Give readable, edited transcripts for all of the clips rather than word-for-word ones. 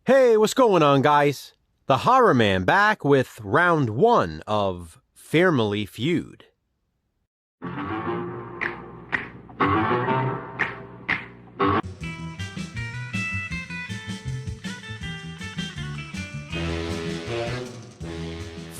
Hey, what's going on, guys? TheHORRORman back with round 1 of FEARmily Feud.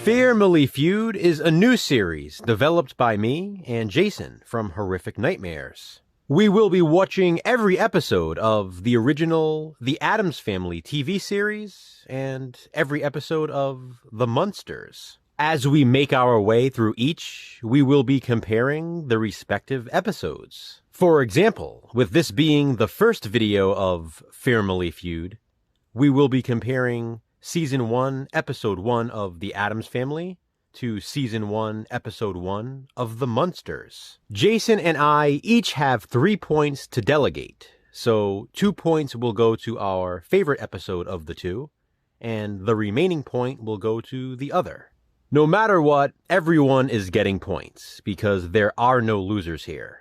FEARmily Feud is a new series developed by me and Jason from Horrific Nightmares. We will be watching every episode of the original The Addams Family TV series and every episode of The Munsters. As we make our way through each, we will be comparing the respective episodes. For example, with this being the first video of FEARmily Feud, we will be comparing Season 1, Episode 1 of The Addams Family to Season 1, Episode 1 of The Munsters. Jason and I each have 3 points to delegate, so 2 points will go to our favorite episode of the two, and the remaining point will go to the other. No matter what, everyone is getting points, because there are no losers here.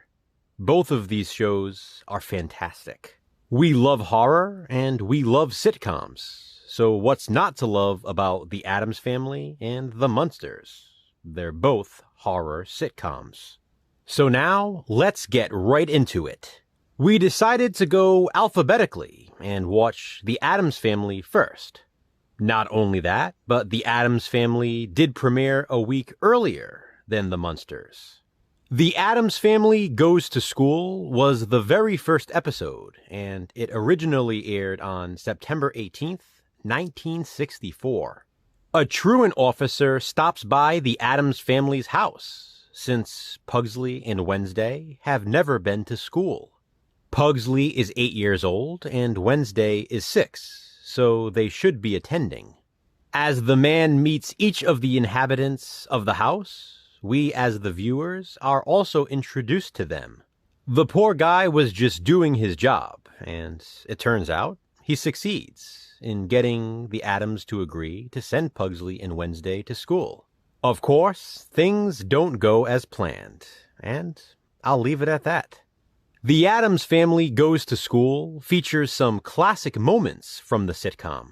Both of these shows are fantastic. We love horror, and we love sitcoms. So what's not to love about The Addams Family and The Munsters? They're both horror sitcoms. So now, let's get right into it. We decided to go alphabetically and watch The Addams Family first. Not only that, but The Addams Family did premiere a week earlier than The Munsters. The Addams Family Goes to School was the very first episode, and it originally aired on September 18th, 1964. A truant officer stops by the Addams family's house, since Pugsley and Wednesday have never been to school. Pugsley is 8 years old and Wednesday is 6, so they should be attending. As the man meets each of the inhabitants of the house, we as the viewers are also introduced to them. The poor guy was just doing his job, and it turns out he succeeds in getting the Addams to agree to send Pugsley and Wednesday to school. Of course, things don't go as planned, and I'll leave it at that. The Addams Family Goes to School features some classic moments from the sitcom.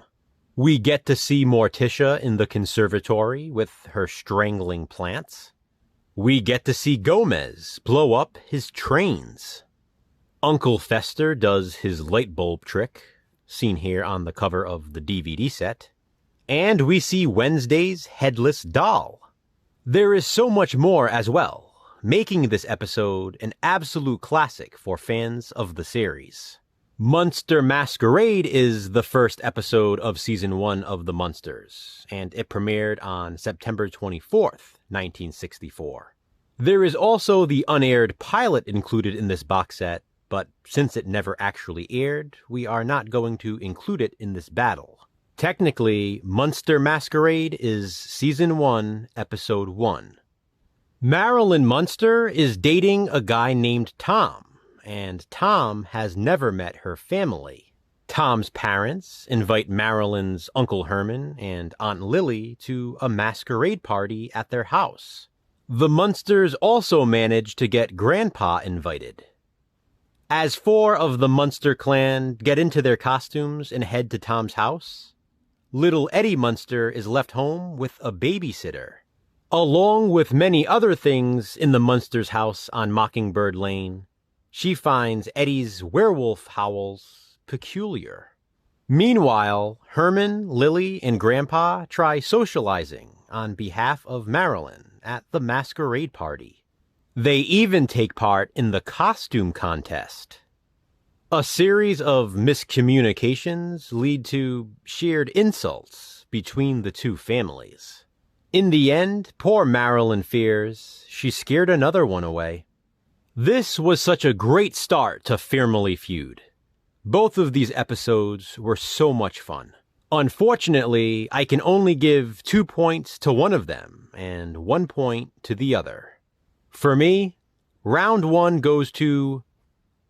We get to see Morticia in the conservatory with her strangling plants. We get to see Gomez blow up his trains. Uncle Fester does his light bulb trick, seen here on the cover of the DVD set, and we see Wednesday's headless doll. There is so much more as well, making this episode an absolute classic for fans of the series. Munster Masquerade is the first episode of Season 1 of The Munsters, and it premiered on September 24th, 1964. There is also the unaired pilot included in this box set, but since it never actually aired, we are not going to include it in this battle. Technically, Munster Masquerade is Season 1, Episode 1. Marilyn Munster is dating a guy named Tom, and Tom has never met her family. Tom's parents invite Marilyn's Uncle Herman and Aunt Lily to a masquerade party at their house. The Munsters also manage to get Grandpa invited. As 4 of the Munster clan get into their costumes and head to Tom's house, little Eddie Munster is left home with a babysitter. Along with many other things in the Munsters' house on Mockingbird Lane, she finds Eddie's werewolf howls peculiar. Meanwhile, Herman, Lily, and Grandpa try socializing on behalf of Marilyn at the masquerade party. They even take part in the costume contest. A series of miscommunications lead to shared insults between the two families. In the end, poor Marilyn fears she scared another one away. This was such a great start to FEARmily Feud. Both of these episodes were so much fun. Unfortunately, I can only give 2 points to one of them and 1 point to the other. For me, round 1 goes to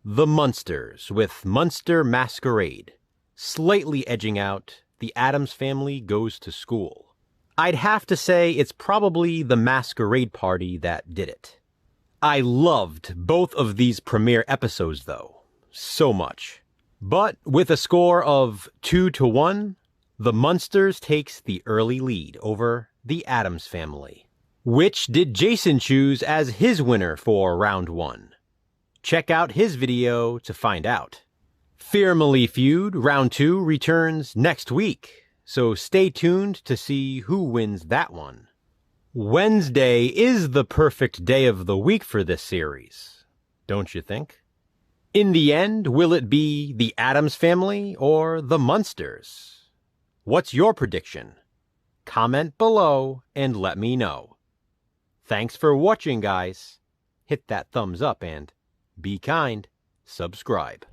The Munsters with Munster Masquerade, slightly edging out The Addams Family Goes to School. I'd have to say it's probably the masquerade party that did it. I loved both of these premiere episodes though, so much. But with a score of 2-1, the Munsters takes the early lead over the Addams family. Which did Jason choose as his winner for round 1? Check out his video to find out. FEARmily Feud round 2 returns next week, so stay tuned to see who wins that one. Wednesday is the perfect day of the week for this series, don't you think? In the end, will it be the Addams family or the Munsters? What's your prediction? Comment below and let me know. Thanks for watching, guys. Hit that thumbs up and be kind. Subscribe.